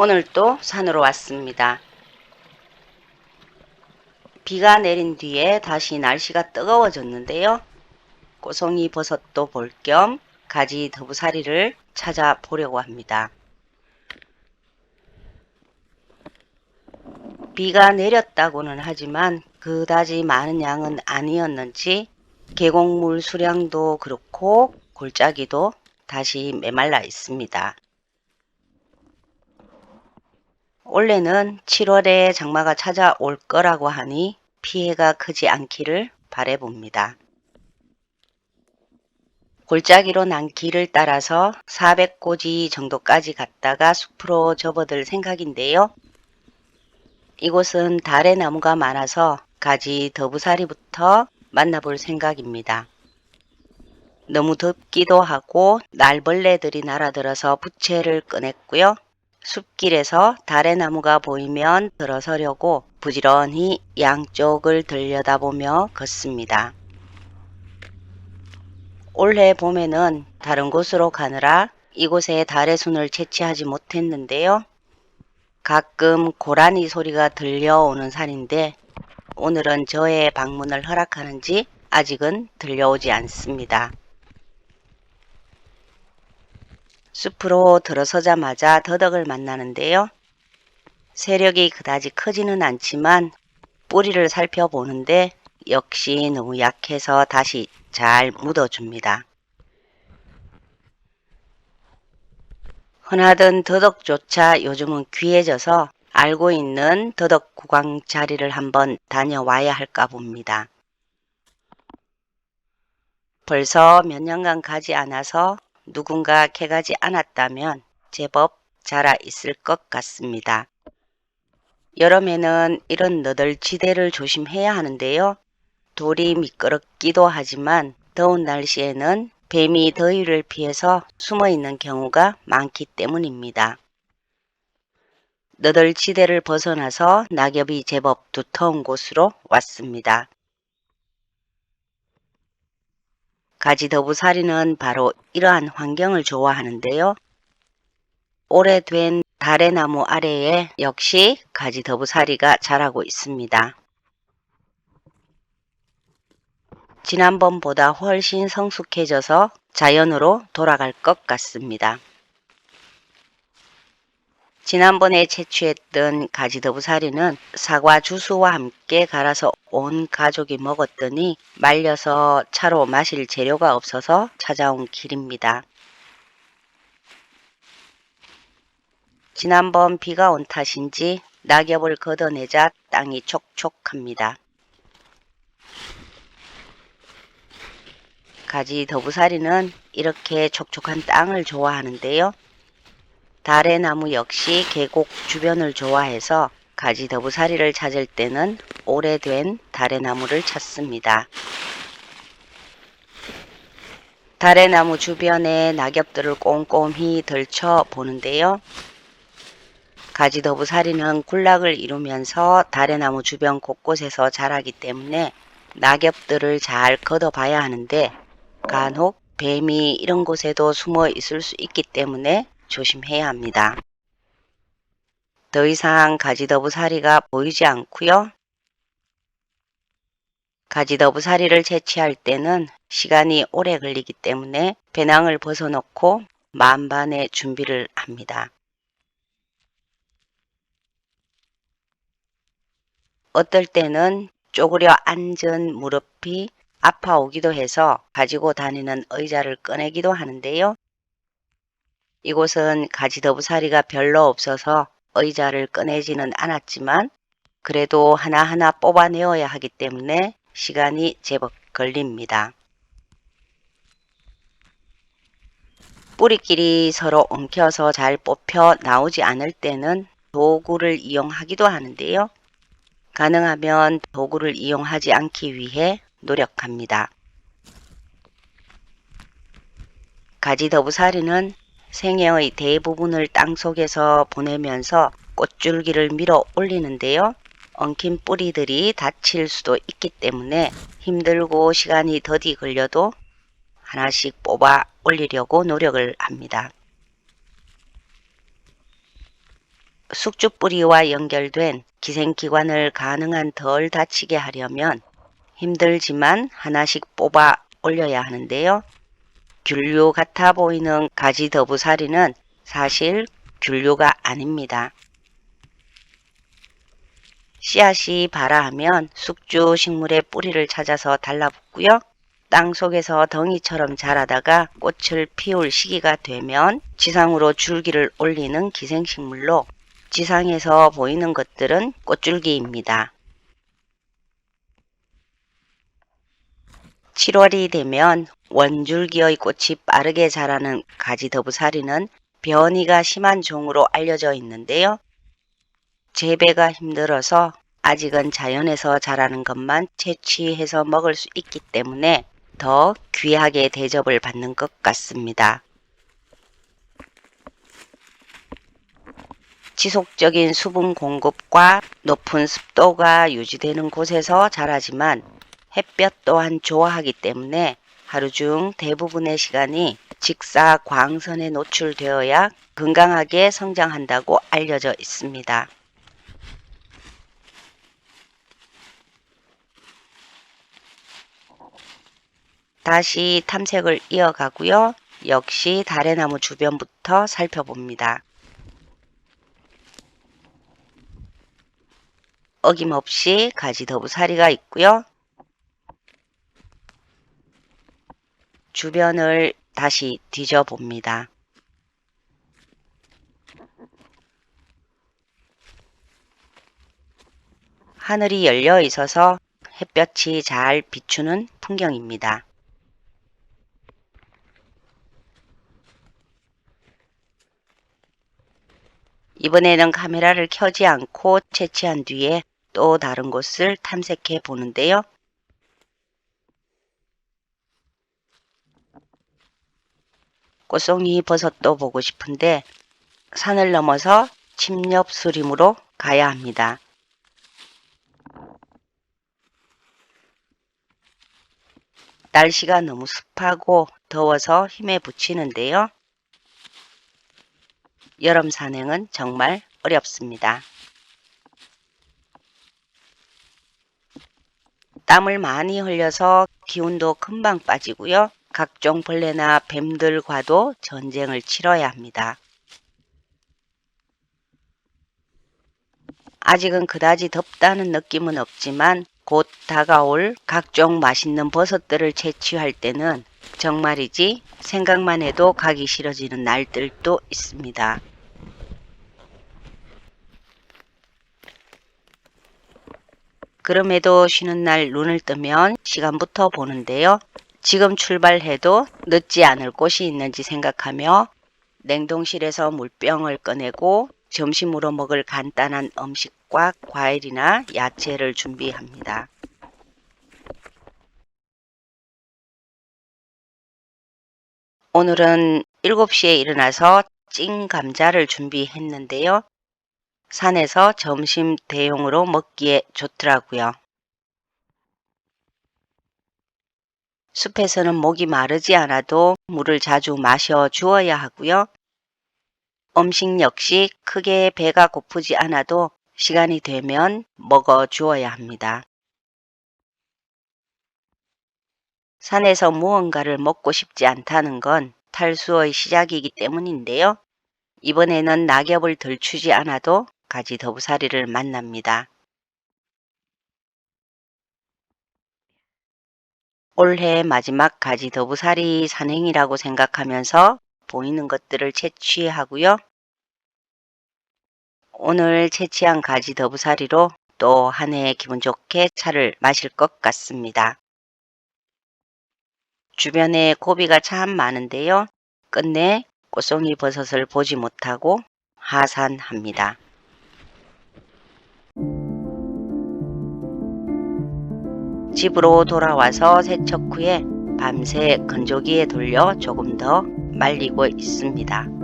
오늘 또 산으로 왔습니다. 비가 내린 뒤에 다시 날씨가 뜨거워졌는데요. 꼬송이 버섯도 볼 겸 가지 더부사리를 찾아보려고 합니다. 비가 내렸다고는 하지만 그다지 많은 양은 아니었는지 계곡물 수량도 그렇고 골짜기도 다시 메말라 있습니다. 원래는 7월에 장마가 찾아올 거라고 하니 피해가 크지 않기를 바라봅니다. 골짜기로 난 길을 따라서 400고지 정도까지 갔다가 숲으로 접어들 생각인데요. 이곳은 달의 나무가 많아서 가지 더부사리부터 만나볼 생각입니다. 너무 덥기도 하고 날벌레들이 날아들어서 부채를 꺼냈고요. 숲길에서 달의 나무가 보이면 들어서려고 부지런히 양쪽을 들여다보며 걷습니다. 올해 봄에는 다른 곳으로 가느라 이곳에 달의 순을 채취하지 못했는데요. 가끔 고라니 소리가 들려오는 산인데 오늘은 저의 방문을 허락하는지 아직은 들려오지 않습니다. 숲으로 들어서자마자 더덕을 만나는데요. 세력이 그다지 크지는 않지만 뿌리를 살펴보는데 역시 너무 약해서 다시 잘 묻어줍니다. 흔하던 더덕조차 요즘은 귀해져서 알고 있는 더덕 구강 자리를 한번 다녀와야 할까 봅니다. 벌써 몇 년간 가지 않아서 누군가 캐가지 않았다면 제법 자라 있을 것 같습니다. 여름에는 이런 너덜지대를 조심해야 하는데요. 돌이 미끄럽기도 하지만 더운 날씨에는 뱀이 더위를 피해서 숨어 있는 경우가 많기 때문입니다. 너덜지대를 벗어나서 낙엽이 제법 두터운 곳으로 왔습니다. 가지더부사리는 바로 이러한 환경을 좋아하는데요. 오래된 다래나무 아래에 역시 가지더부사리가 자라고 있습니다. 지난번보다 훨씬 성숙해져서 자연으로 돌아갈 것 같습니다. 지난번에 채취했던 가지더부사리는 사과 주스와 함께 갈아서 온 가족이 먹었더니 말려서 차로 마실 재료가 없어서 찾아온 길입니다. 지난번 비가 온 탓인지 낙엽을 걷어내자 땅이 촉촉합니다. 가지더부사리는 이렇게 촉촉한 땅을 좋아하는데요. 다래나무 역시 계곡 주변을 좋아해서 가지더부사리를 찾을 때는 오래된 다래나무를 찾습니다. 다래나무 주변에 낙엽들을 꼼꼼히 들춰 보는데요. 가지더부사리는 군락을 이루면서 다래나무 주변 곳곳에서 자라기 때문에 낙엽들을 잘 걷어봐야 하는데 간혹 뱀이 이런 곳에도 숨어 있을 수 있기 때문에 조심해야 합니다. 더 이상 가지더부사리가 보이지 않고요. 가지더부사리를 채취할 때는 시간이 오래 걸리기 때문에 배낭을 벗어놓고 만반의 준비를 합니다. 어떨 때는 쪼그려 앉은 무릎이 아파오기도 해서 가지고 다니는 의자를 꺼내기도 하는데요. 이곳은 가지더부사리가 별로 없어서 의자를 꺼내지는 않았지만 그래도 하나하나 뽑아내어야 하기 때문에 시간이 제법 걸립니다. 뿌리끼리 서로 엉켜서 잘 뽑혀 나오지 않을 때는 도구를 이용하기도 하는데요. 가능하면 도구를 이용하지 않기 위해 노력합니다. 가지더부사리는 생애의 대부분을 땅속에서 보내면서 꽃줄기를 밀어 올리는데요. 엉킨 뿌리들이 다칠 수도 있기 때문에 힘들고 시간이 더디 걸려도 하나씩 뽑아 올리려고 노력을 합니다. 숙주 뿌리와 연결된 기생기관을 가능한 덜 다치게 하려면 힘들지만 하나씩 뽑아 올려야 하는데요. 균류 같아 보이는 가지더부사리는 사실 균류가 아닙니다. 씨앗이 발아하면 숙주 식물의 뿌리를 찾아서 달라붙고요. 땅 속에서 덩이처럼 자라다가 꽃을 피울 시기가 되면 지상으로 줄기를 올리는 기생식물로 지상에서 보이는 것들은 꽃줄기입니다. 7월이 되면 원줄기의 꽃이 빠르게 자라는 가지더부사리는 변이가 심한 종으로 알려져 있는데요. 재배가 힘들어서 아직은 자연에서 자라는 것만 채취해서 먹을 수 있기 때문에 더 귀하게 대접을 받는 것 같습니다. 지속적인 수분 공급과 높은 습도가 유지되는 곳에서 자라지만 햇볕 또한 좋아하기 때문에 하루 중 대부분의 시간이 직사 광선에 노출되어야 건강하게 성장한다고 알려져 있습니다. 다시 탐색을 이어가고요. 역시 다래나무 주변부터 살펴봅니다. 어김없이 가지더부사리가 있고요. 주변을 다시 뒤져봅니다. 하늘이 열려 있어서 햇볕이 잘 비추는 풍경입니다. 이번에는 카메라를 켜지 않고 채취한 뒤에 또 다른 곳을 탐색해 보는데요. 꽃송이 버섯도 보고 싶은데 산을 넘어서 침엽수림으로 가야 합니다. 날씨가 너무 습하고 더워서 힘에 부치는데요. 여름 산행은 정말 어렵습니다. 땀을 많이 흘려서 기운도 금방 빠지고요. 각종 벌레나 뱀들과도 전쟁을 치러야 합니다. 아직은 그다지 덥다는 느낌은 없지만 곧 다가올 각종 맛있는 버섯들을 채취할 때는 정말이지 생각만 해도 가기 싫어지는 날들도 있습니다. 그럼에도 쉬는 날 눈을 뜨면 시간부터 보는데요. 지금 출발해도 늦지 않을 곳이 있는지 생각하며 냉동실에서 물병을 꺼내고 점심으로 먹을 간단한 음식과 과일이나 야채를 준비합니다. 오늘은 7시에 일어나서 찐 감자를 준비했는데요. 산에서 점심 대용으로 먹기에 좋더라고요. 숲에서는 목이 마르지 않아도 물을 자주 마셔 주어야 하고요. 음식 역시 크게 배가 고프지 않아도 시간이 되면 먹어 주어야 합니다. 산에서 무언가를 먹고 싶지 않다는 건 탈수의 시작이기 때문인데요. 이번에는 낙엽을 들추지 않아도 가지더부사리를 만납니다. 올해 마지막 가지더부사리 산행이라고 생각하면서 보이는 것들을 채취하고요. 오늘 채취한 가지더부사리로 또 한 해 기분 좋게 차를 마실 것 같습니다. 주변에 고비가 참 많은데요. 끝내 꽃송이 버섯을 보지 못하고 하산합니다. 집으로 돌아와서 세척 후에 밤새 건조기에 돌려 조금 더 말리고 있습니다.